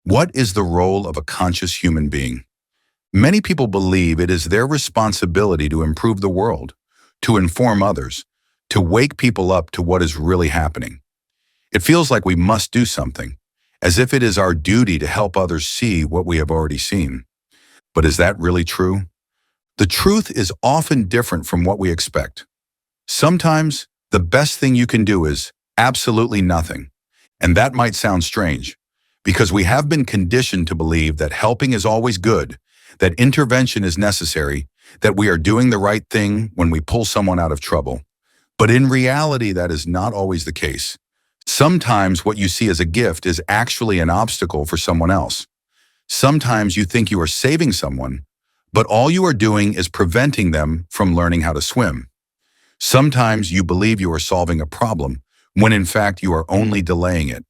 What is the role of a conscious human being? Many people believe it is their responsibility to improve the world, to inform others, to wake people up to what is really happening. It feels like we must do something, as if it is our duty to help others see what we have already seen. But is that really true? The truth is often different from what we expect. Sometimes, the best thing you can do is absolutely nothing. And that might sound strange, because we have been conditioned to believe that helping is always good, that intervention is necessary, that we are doing the right thing when we pull someone out of trouble. But in reality, that is not always the case. Sometimes what you see as a gift is actually an obstacle for someone else. Sometimes you think you are saving someone, but all you are doing is preventing them from learning how to swim. Sometimes you believe you are solving a problem, when in fact you are only delaying it.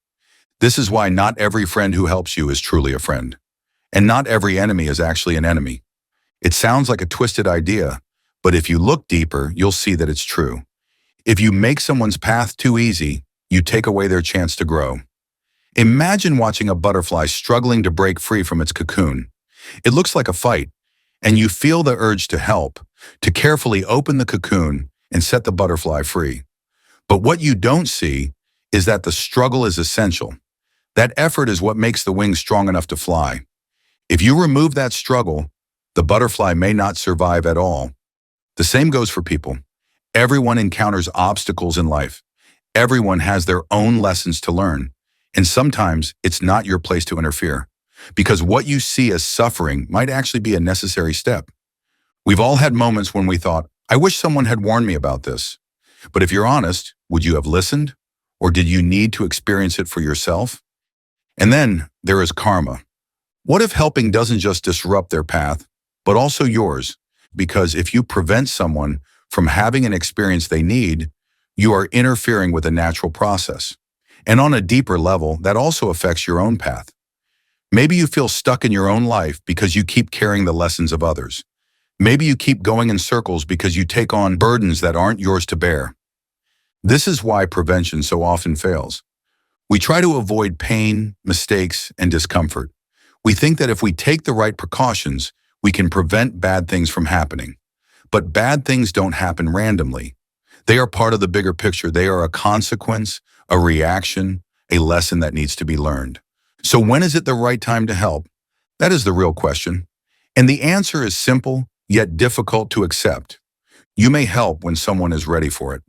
This is why not every friend who helps you is truly a friend. And not every enemy is actually an enemy. It sounds like a twisted idea, but if you look deeper, you'll see that it's true. If you make someone's path too easy, you take away their chance to grow. Imagine watching a butterfly struggling to break free from its cocoon. It looks like a fight, and you feel the urge to help, to carefully open the cocoon and set the butterfly free. But what you don't see is that the struggle is essential. That effort is what makes the wings strong enough to fly. If you remove that struggle, the butterfly may not survive at all. The same goes for people. Everyone encounters obstacles in life. Everyone has their own lessons to learn. And sometimes it's not your place to interfere, because what you see as suffering might actually be a necessary step. We've all had moments when we thought, I wish someone had warned me about this. But if you're honest, would you have listened? Or did you need to experience it for yourself? And then there is karma. What if helping doesn't just disrupt their path, but also yours? Because if you prevent someone from having an experience they need, you are interfering with a natural process. And on a deeper level, that also affects your own path. Maybe you feel stuck in your own life because you keep carrying the lessons of others. Maybe you keep going in circles because you take on burdens that aren't yours to bear. This is why prevention so often fails. We try to avoid pain, mistakes, and discomfort. We think that if we take the right precautions, we can prevent bad things from happening. But bad things don't happen randomly. They are part of the bigger picture. They are a consequence, a reaction, a lesson that needs to be learned. So when is it the right time to help? That is the real question. And the answer is simple, yet difficult to accept. You may help when someone is ready for it.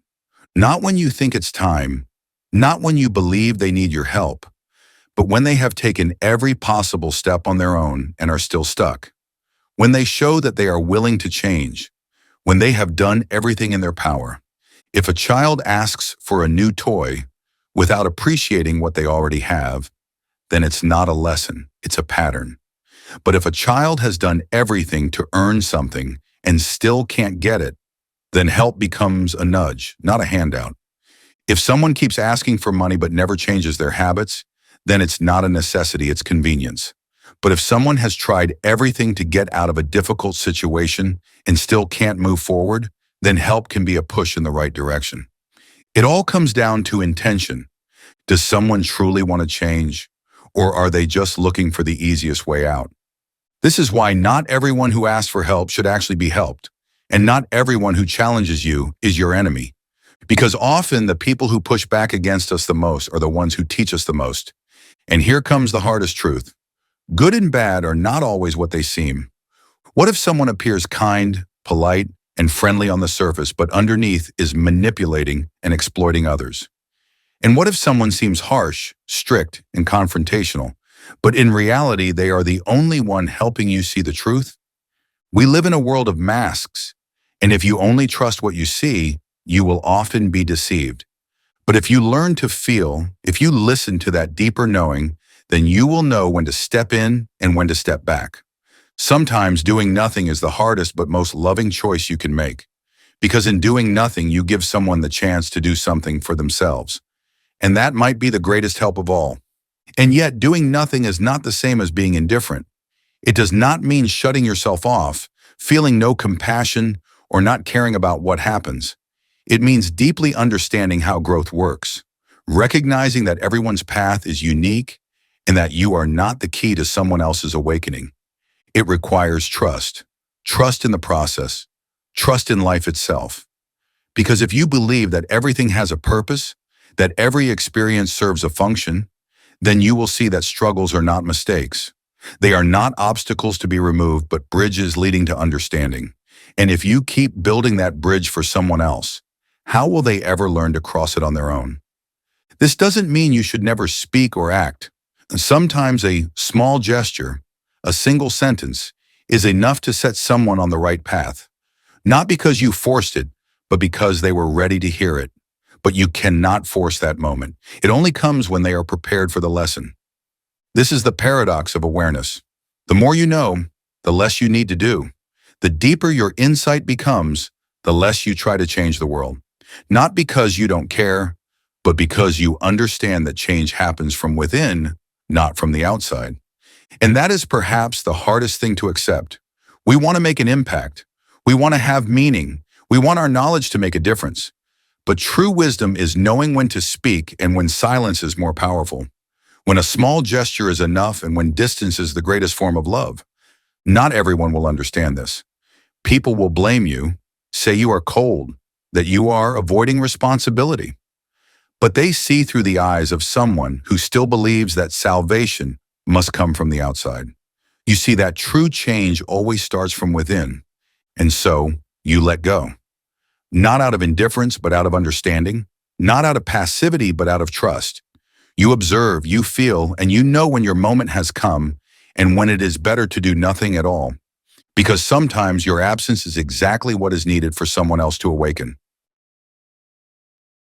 Not when you think it's time, not when you believe they need your help, but when they have taken every possible step on their own and are still stuck. When they show that they are willing to change, when they have done everything in their power. If a child asks for a new toy without appreciating what they already have, then it's not a lesson, it's a pattern. But if a child has done everything to earn something and still can't get it, then help becomes a nudge, not a handout. If someone keeps asking for money but never changes their habits, then it's not a necessity, it's convenience. But if someone has tried everything to get out of a difficult situation and still can't move forward, then help can be a push in the right direction. It all comes down to intention. Does someone truly want to change, or are they just looking for the easiest way out? This is why not everyone who asks for help should actually be helped, and not everyone who challenges you is your enemy. Because often the people who push back against us the most are the ones who teach us the most. And here comes the hardest truth. Good and bad are not always what they seem. What if someone appears kind, polite, and friendly on the surface, but underneath is manipulating and exploiting others? And what if someone seems harsh, strict, and confrontational, but in reality they are the only one helping you see the truth? We live in a world of masks, and if you only trust what you see, you will often be deceived. But if you learn to feel, if you listen to that deeper knowing, then you will know when to step in and when to step back. Sometimes doing nothing is the hardest but most loving choice you can make, because in doing nothing you give someone the chance to do something for themselves. And that might be the greatest help of all. And yet doing nothing is not the same as being indifferent. It does not mean shutting yourself off, feeling no compassion, or not caring about what happens. It means deeply understanding how growth works, recognizing that everyone's path is unique, and that you are not the key to someone else's awakening. It requires trust. Trust in the process. Trust in life itself. Because if you believe that everything has a purpose, that every experience serves a function, then you will see that struggles are not mistakes. They are not obstacles to be removed, but bridges leading to understanding. And if you keep building that bridge for someone else, how will they ever learn to cross it on their own? This doesn't mean you should never speak or act. Sometimes a small gesture, a single sentence, is enough to set someone on the right path. Not because you forced it, but because they were ready to hear it. But you cannot force that moment. It only comes when they are prepared for the lesson. This is the paradox of awareness. The more you know, the less you need to do. The deeper your insight becomes, the less you try to change the world. Not because you don't care, but because you understand that change happens from within, not from the outside. And that is perhaps the hardest thing to accept. We want to make an impact. We want to have meaning. We want our knowledge to make a difference. But true wisdom is knowing when to speak and when silence is more powerful. When a small gesture is enough and when distance is the greatest form of love. Not everyone will understand this. People will blame you, say you are cold, that you are avoiding responsibility. But they see through the eyes of someone who still believes that salvation must come from the outside. You see, that true change always starts from within. And so, you let go. Not out of indifference, but out of understanding. Not out of passivity, but out of trust. You observe, you feel, and you know when your moment has come and when it is better to do nothing at all. Because sometimes your absence is exactly what is needed for someone else to awaken.